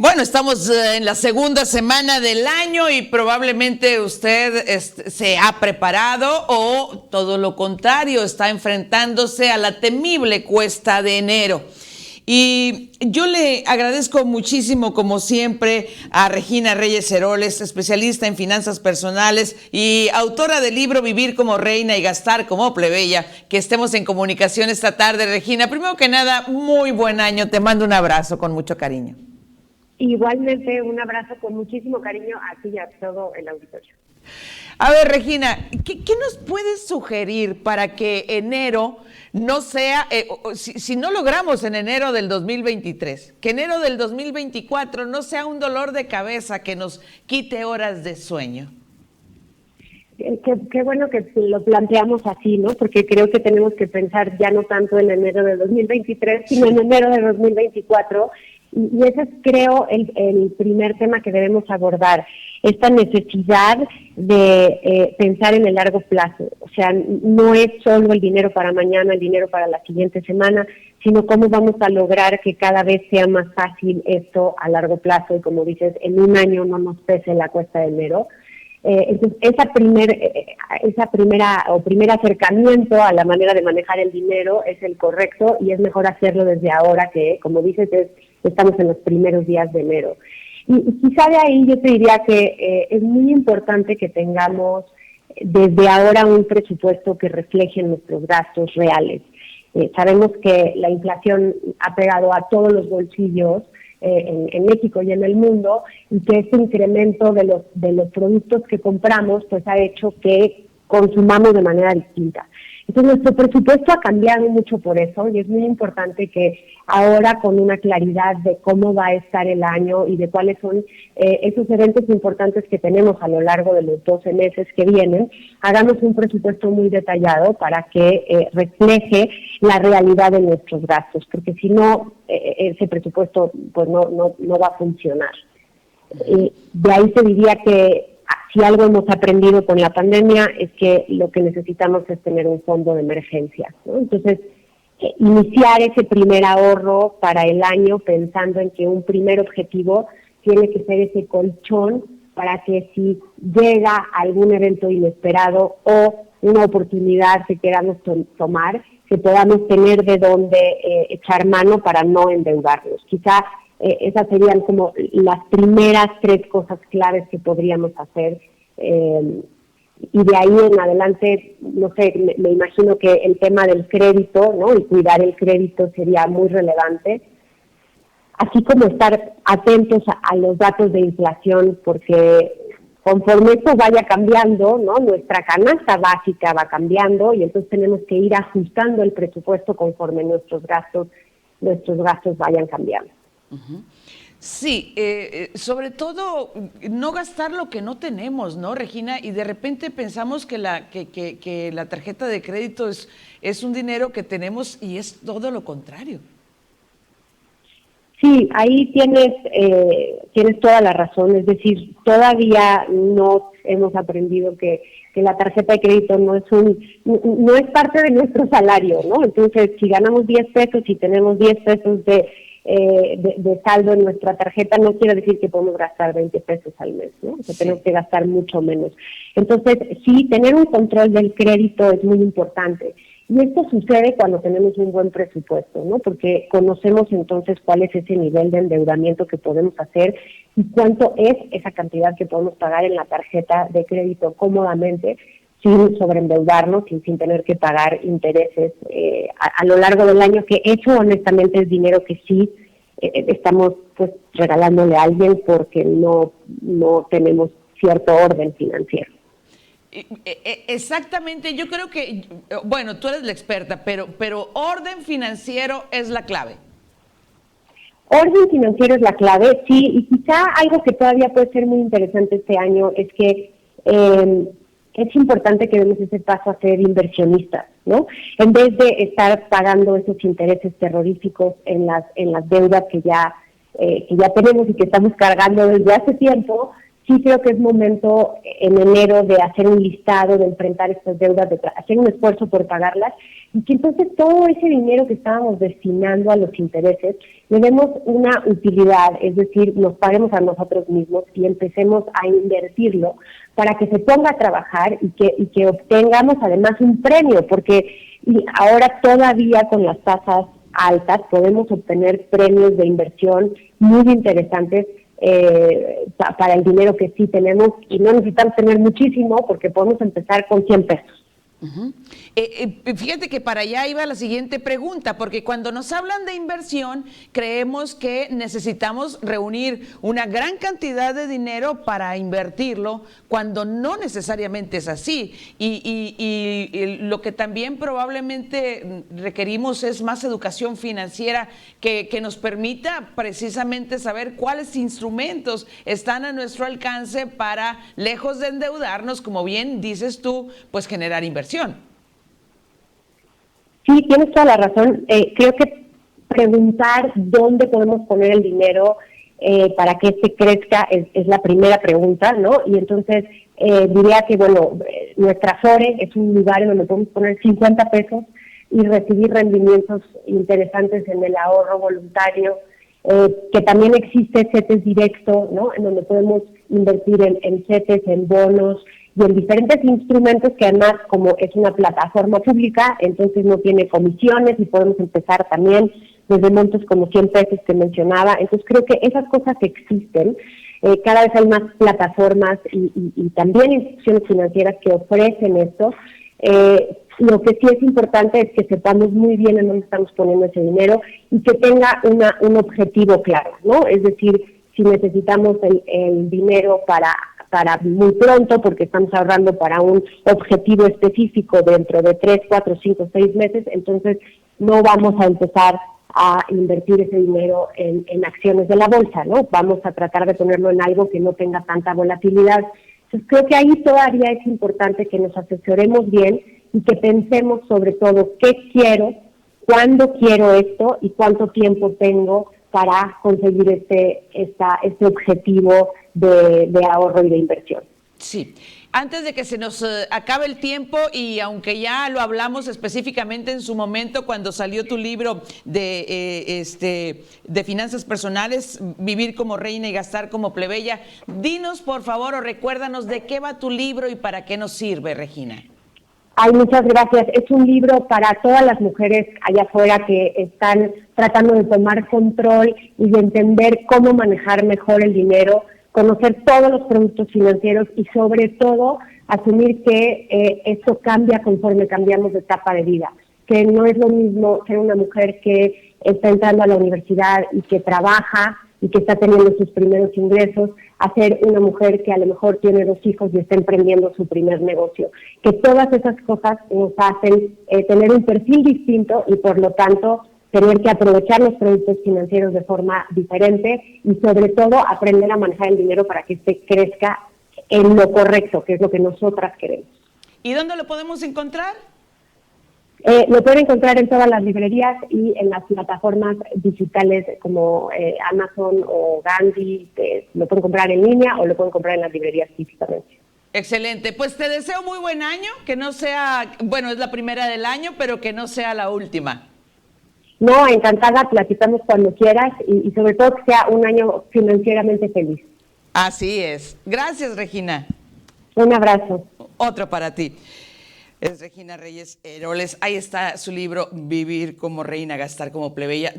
Bueno, estamos en la segunda semana del año y probablemente usted se ha preparado o todo lo contrario, está enfrentándose a la temible cuesta de enero. Y yo le agradezco muchísimo, como siempre, a Regina Reyes Heroles, especialista en finanzas personales y autora del libro Vivir como Reina y Gastar como Plebeya, que estemos en comunicación esta tarde. Regina, primero que nada, muy buen año. Te mando un abrazo con mucho cariño. Igualmente, un abrazo con muchísimo cariño a ti y a todo el auditorio. A ver, Regina, ¿qué nos puedes sugerir para que enero no sea, si no logramos en enero del 2023, que enero del 2024 no sea un dolor de cabeza que nos quite horas de sueño? Qué bueno que lo planteamos así, ¿no? Porque creo que tenemos que pensar ya no tanto en enero de 2023, sino en enero de 2024. Y ese es, creo, el primer tema que debemos abordar, esta necesidad de pensar en el largo plazo. O sea, no es solo el dinero para mañana, el dinero para la siguiente semana, sino cómo vamos a lograr que cada vez sea más fácil esto a largo plazo y, como dices, en un año no nos pese la cuesta de enero. Entonces, primer acercamiento a la manera de manejar el dinero es el correcto y es mejor hacerlo desde ahora que, como dices, estamos en los primeros días de enero. Y quizá de ahí yo te diría que es muy importante que tengamos desde ahora un presupuesto que refleje nuestros gastos reales. Sabemos que la inflación ha pegado a todos los bolsillos en México y en el mundo, y que este incremento de los productos que compramos pues ha hecho que consumamos de manera distinta. Entonces nuestro presupuesto ha cambiado mucho por eso, y es muy importante que ahora, con una claridad de cómo va a estar el año y de cuáles son esos eventos importantes que tenemos a lo largo de los 12 meses que vienen, hagamos un presupuesto muy detallado para que refleje la realidad de nuestros gastos, porque si no, ese presupuesto pues no va a funcionar. De ahí te diría que si algo hemos aprendido con la pandemia es que lo que necesitamos es tener un fondo de emergencia, ¿no? Entonces, iniciar ese primer ahorro para el año pensando en que un primer objetivo tiene que ser ese colchón para que si llega algún evento inesperado o una oportunidad que queramos tomar, que podamos tener de dónde echar mano para no endeudarnos. Quizá esas serían como las primeras 3 cosas claves que podríamos hacer, y de ahí en adelante, no sé, me imagino que el tema del crédito, ¿no? Y cuidar el crédito sería muy relevante, así como estar atentos a los datos de inflación, porque conforme esto vaya cambiando, ¿no? Nuestra canasta básica va cambiando, y entonces tenemos que ir ajustando el presupuesto conforme nuestros gastos vayan cambiando. Uh-huh. Sí, sobre todo no gastar lo que no tenemos, ¿no, Regina? Y de repente pensamos que la tarjeta de crédito es un dinero que tenemos, y es todo lo contrario. Sí, ahí tienes toda la razón. Es decir, todavía no hemos aprendido que la tarjeta de crédito no es parte de nuestro salario, ¿no? Entonces, si ganamos 10 pesos y tenemos 10 pesos de saldo en nuestra tarjeta, no quiere decir que podemos gastar 20 pesos al mes, ¿no? O sea, sí, tenemos que gastar mucho menos. Entonces, sí, tener un control del crédito es muy importante. Y esto sucede cuando tenemos un buen presupuesto, ¿no? Porque conocemos entonces cuál es ese nivel de endeudamiento que podemos hacer y cuánto es esa cantidad que podemos pagar en la tarjeta de crédito cómodamente, sin sobreendeudarnos y sin tener que pagar intereses a lo largo del año, que eso honestamente es dinero que sí estamos pues regalándole a alguien porque no tenemos cierto orden financiero. Exactamente, yo creo que, bueno, tú eres la experta, pero orden financiero es la clave. Orden financiero es la clave, sí, y quizá algo que todavía puede ser muy interesante este año es que es importante que demos ese paso a ser inversionistas, ¿no? En vez de estar pagando esos intereses terroríficos en las deudas que ya tenemos y que estamos cargando desde hace tiempo, sí creo que es momento en enero de hacer un listado, de enfrentar estas deudas, de hacer un esfuerzo por pagarlas, y que entonces todo ese dinero que estábamos destinando a los intereses le demos una utilidad, es decir, nos paguemos a nosotros mismos y empecemos a invertirlo para que se ponga a trabajar y que obtengamos además un premio, porque ahora todavía con las tasas altas podemos obtener premios de inversión muy interesantes para el dinero que sí tenemos, y no necesitamos tener muchísimo porque podemos empezar con 100 pesos. Uh-huh. Fíjate que para allá iba la siguiente pregunta, porque cuando nos hablan de inversión, creemos que necesitamos reunir una gran cantidad de dinero para invertirlo, cuando no necesariamente es así. Y lo que también probablemente requerimos es más educación financiera que nos permita precisamente saber cuáles instrumentos están a nuestro alcance para, lejos de endeudarnos, como bien dices tú, pues generar inversión. Sí, tienes toda la razón. Creo que preguntar dónde podemos poner el dinero para que este crezca es la primera pregunta, ¿no? Y entonces diría que, bueno, nuestra Afore es un lugar en donde podemos poner 50 pesos y recibir rendimientos interesantes en el ahorro voluntario, que también existe CETES directo, ¿no? En donde podemos invertir en CETES, en bonos y en diferentes instrumentos que además, como es una plataforma pública, entonces no tiene comisiones y podemos empezar también desde montos como 100 pesos que mencionaba. Entonces creo que esas cosas existen. Cada vez hay más plataformas y también instituciones financieras que ofrecen esto. Lo que sí es importante es que sepamos muy bien en dónde estamos poniendo ese dinero y que tenga un objetivo claro, ¿no? Es decir, si necesitamos el dinero para muy pronto, porque estamos ahorrando para un objetivo específico dentro de 3, 4, 5, 6 meses, entonces no vamos a empezar a invertir ese dinero en acciones de la bolsa, ¿no? Vamos a tratar de ponerlo en algo que no tenga tanta volatilidad. Entonces creo que ahí todavía es importante que nos asesoremos bien y que pensemos sobre todo qué quiero, cuándo quiero esto y cuánto tiempo tengo para conseguir este objetivo de ahorro y de inversión. Sí. Antes de que se nos acabe el tiempo, y aunque ya lo hablamos específicamente en su momento cuando salió tu libro de finanzas personales, Vivir como reina y gastar como plebeya, dinos por favor o recuérdanos de qué va tu libro y para qué nos sirve, Regina. Ay, muchas gracias. Es un libro para todas las mujeres allá afuera que están tratando de tomar control y de entender cómo manejar mejor el dinero, conocer todos los productos financieros y sobre todo asumir que esto cambia conforme cambiamos de etapa de vida, que no es lo mismo ser una mujer que está entrando a la universidad y que trabaja y que está teniendo sus primeros ingresos, a ser una mujer que a lo mejor tiene 2 hijos y está emprendiendo su primer negocio. Que todas esas cosas nos hacen tener un perfil distinto y por lo tanto tener que aprovechar los productos financieros de forma diferente y sobre todo aprender a manejar el dinero para que este crezca en lo correcto, que es lo que nosotras queremos. ¿Y dónde lo podemos encontrar? Lo pueden encontrar en todas las librerías y en las plataformas digitales como Amazon o Gandhi. Lo pueden comprar en línea o lo pueden comprar en las librerías físicamente. Excelente, pues te deseo muy buen año, que no sea, bueno, es la primera del año, pero que no sea la última. No, encantada, platicamos cuando quieras y sobre todo que sea un año financieramente feliz. Así es. Gracias, Regina. Un abrazo. Otro para ti. Es Regina Reyes Heroles. Ahí está su libro, Vivir como reina, gastar como plebeya.